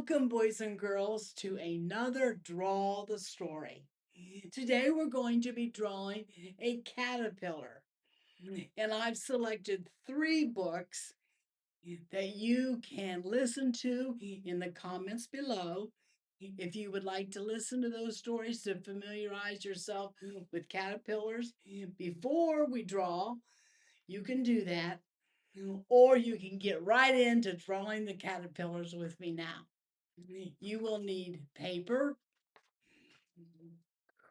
Welcome, boys and girls, to another Draw the Story. Today we're going to be drawing a caterpillar, and I've selected 3 books that you can listen to in the comments below. If you would like to listen to those stories to familiarize yourself with caterpillars before we draw, you can do that, or you can get right into drawing the caterpillars with me now. You will need paper,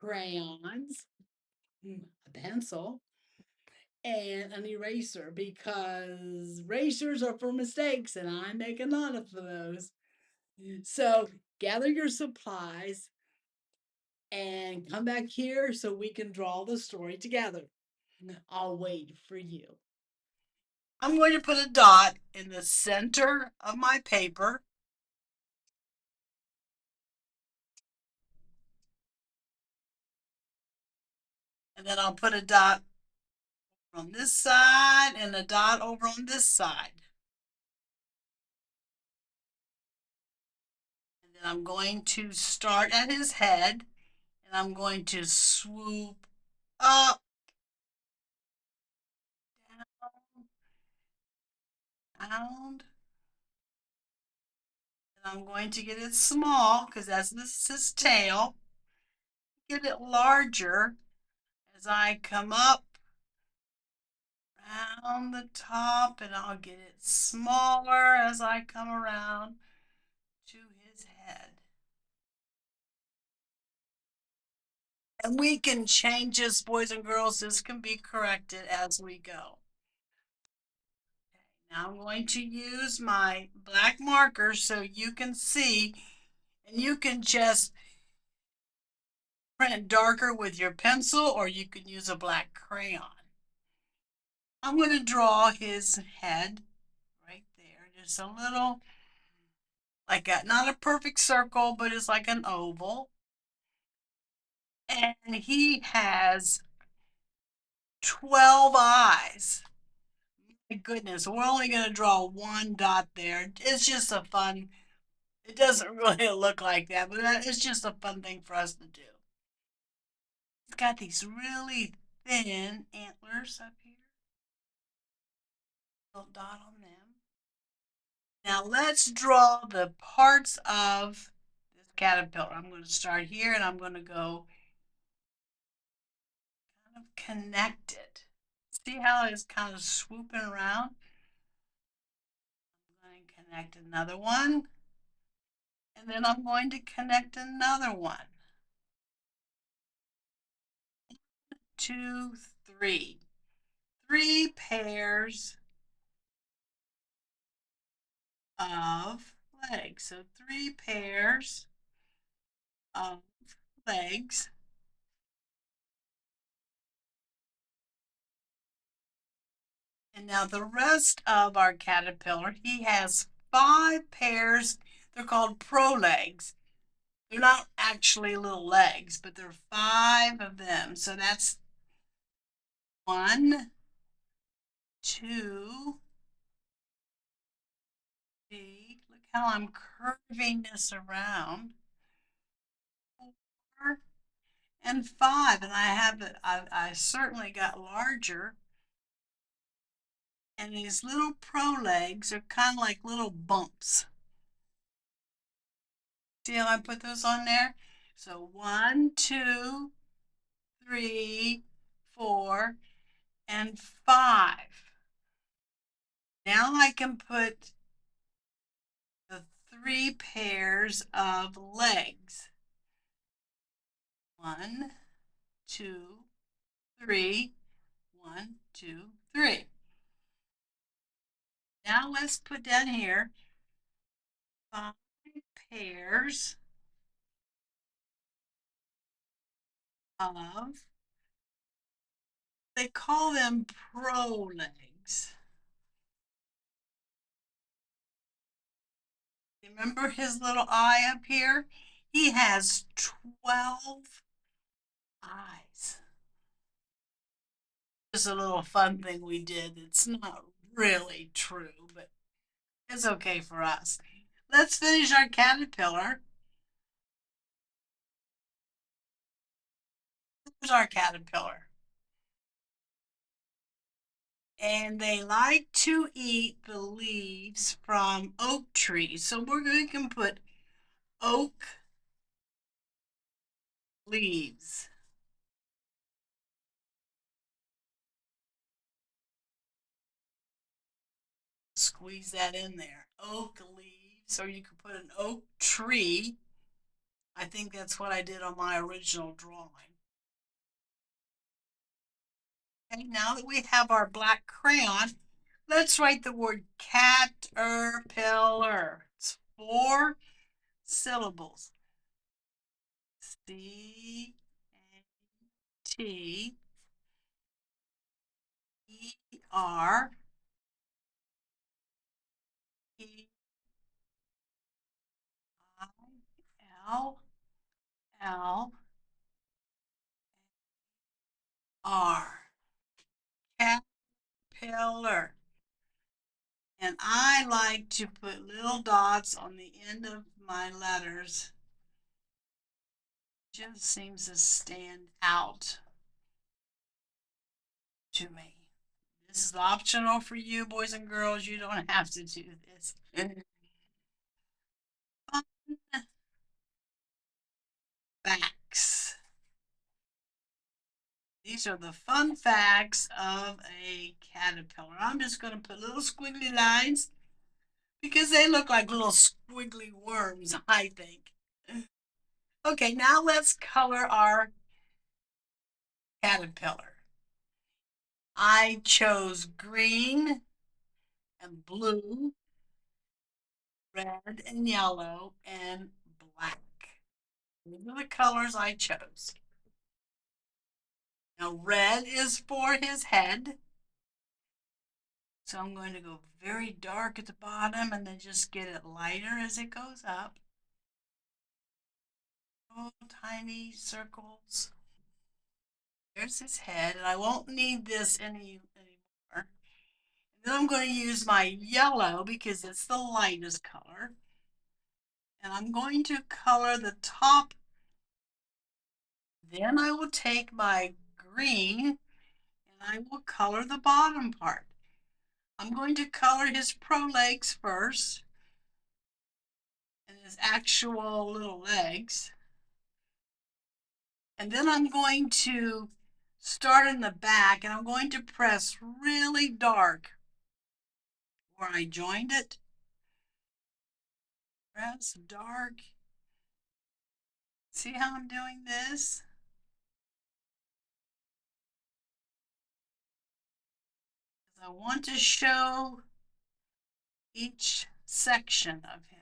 crayons, a pencil, and an eraser because erasers are for mistakes and I make a lot of those. So gather your supplies and come back here so we can draw the story together. I'll wait for you. I'm going to put a dot in the center of my paper. And then I'll put a dot on this side and a dot over on this side. And then I'm going to start at his head and I'm going to swoop up, down, and I'm going to get it small because this is his tail. Get it larger as I come up around the top, and I'll get it smaller as I come around to his head. And we can change this, boys and girls. This can be corrected as we go. Now I'm going to use my black marker so you can see, and you can just print darker with your pencil or you can use a black crayon. I'm going to draw his head right there, just a little, like not a perfect circle, but it's like an oval. And he has 12 eyes. My goodness, we're only going to draw 1 dot there. It's just a fun, it doesn't really look like that, but it's just a fun thing for us to do. He's got these really thin antlers up here. Little dot on them. Now let's draw the parts of this caterpillar. I'm going to start here and I'm going to go kind of connect it. See how it's kind of swooping around? I'm going to connect another one. And then I'm going to connect another one. 2, 3. 3 pairs of legs. So 3 pairs of legs. And now the rest of our caterpillar, he has 5 pairs. They're called prolegs. They're not actually little legs, but there are 5 of them. So that's 1, 2, 3. Look how I'm curving this around. 4 and 5. And I have it, I certainly got larger. And these little prolegs are kind of like little bumps. See how I put those on there? So 1, 2, 3, 4, and 5. Now I can put the 3 pairs of legs. 1, 2, 3. 1, 2, 3. Now let's put down here 5 pairs of, they call them prolegs. Remember his little eye up here? He has 12 eyes. Just a little fun thing we did. It's not really true, but it's okay for us. Let's finish our caterpillar. Here's our caterpillar. And they like to eat the leaves from oak trees. So we can put oak leaves. Squeeze that in there. Oak leaves, or you could put an oak tree. I think that's what I did on my original drawing. Okay, now that we have our black crayon, let's write the word caterpillar. It's 4 syllables. Caterpillar. Caterpillar. And I like to put little dots on the end of my letters. Just seems to stand out to me. This is optional for you, boys and girls. You don't have to do this. Fun facts. These are the fun facts of a caterpillar. I'm just going to put little squiggly lines because they look like little squiggly worms, I think. Okay, now let's color our caterpillar. I chose green and blue, red and yellow, and black. These are the colors I chose. Now, red is for his head. So I'm going to go very dark at the bottom and then just get it lighter as it goes up. Oh, tiny circles. There's his head, and I won't need this anymore. Then I'm going to use my yellow because it's the lightest color. And I'm going to color the top. Then I will take my green and I will color the bottom part. I'm going to color his pro legs first and his actual little legs. And then I'm going to start in the back and I'm going to press really dark where I joined it. Press dark. See how I'm doing this? I want to show each section of him.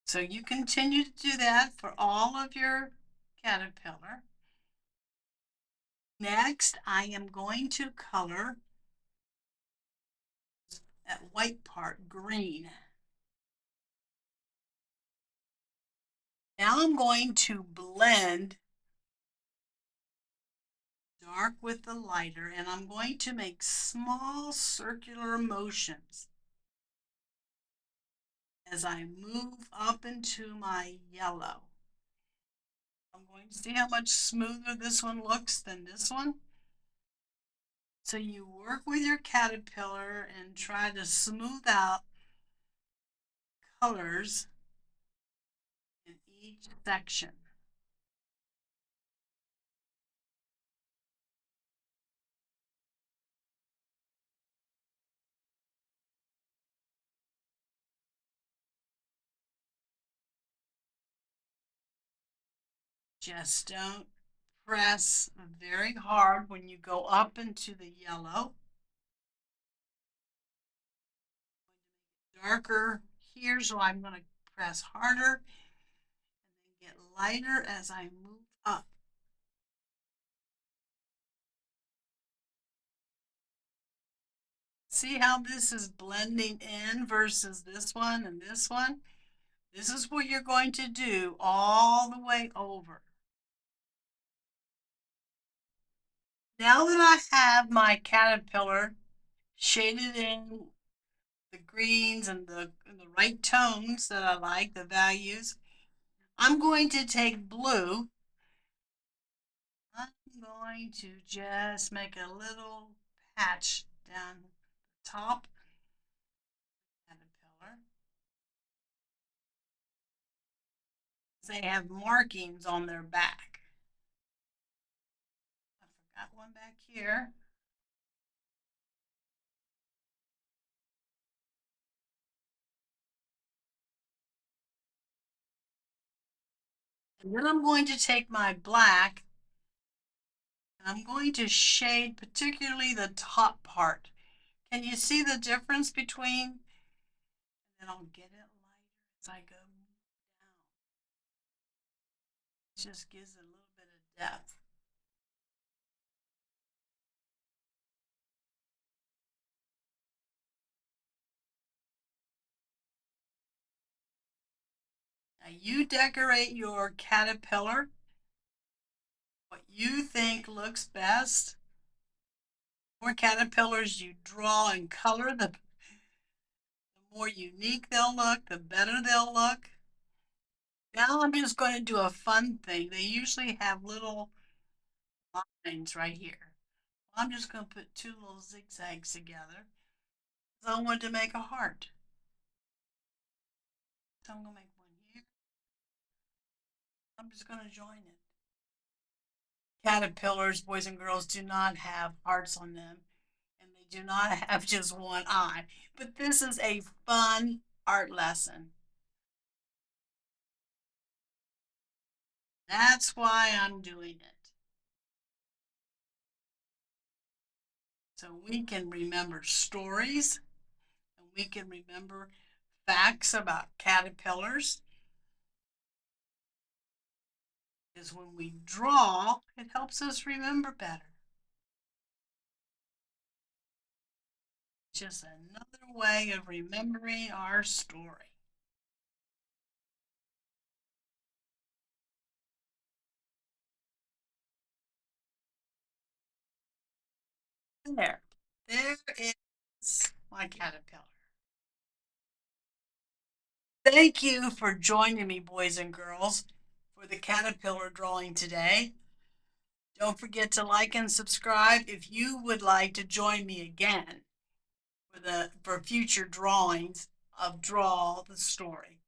So you continue to do that for all of your caterpillar. Next, I am going to color that white part green. Now I'm going to blend dark with the lighter, and I'm going to make small circular motions as I move up into my yellow. I'm going to see how much smoother this one looks than this one. So you work with your caterpillar and try to smooth out colors in each section. Just don't press very hard when you go up into the yellow. Darker here, so I'm going to press harder and then get lighter as I move up. See how this is blending in versus this one and this one? This is what you're going to do all the way over. Now that I have my caterpillar shaded in the greens and the right tones that I like, the values. I'm going to take blue. I'm going to just make a little patch down the top caterpillar. They have markings on their back. I forgot one back here. And then I'm going to take my black and I'm going to shade particularly the top part. Can you see the difference between? And I'll get it lighter as I go down. It just gives it a little bit of depth. Now you decorate your caterpillar what you think looks best. The more caterpillars you draw and color, the more unique they'll look, the better they'll look. Now I'm just going to do a fun thing. They usually have little lines right here. I'm just going to put two little zigzags together. So I wanted to make a heart. So I'm going to make one here. I'm just going to join it. Caterpillars, boys and girls, do not have hearts on them, and they do not have just one eye. But this is a fun art lesson. That's why I'm doing it. So we can remember stories and we can remember facts about caterpillars. Because when we draw, it helps us remember better. Just another way of remembering our story. There. There is my caterpillar. Thank you for joining me, boys and girls, for the caterpillar drawing today. Don't forget to like and subscribe if you would like to join me again for future drawings of Draw the Story.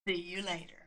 See you later.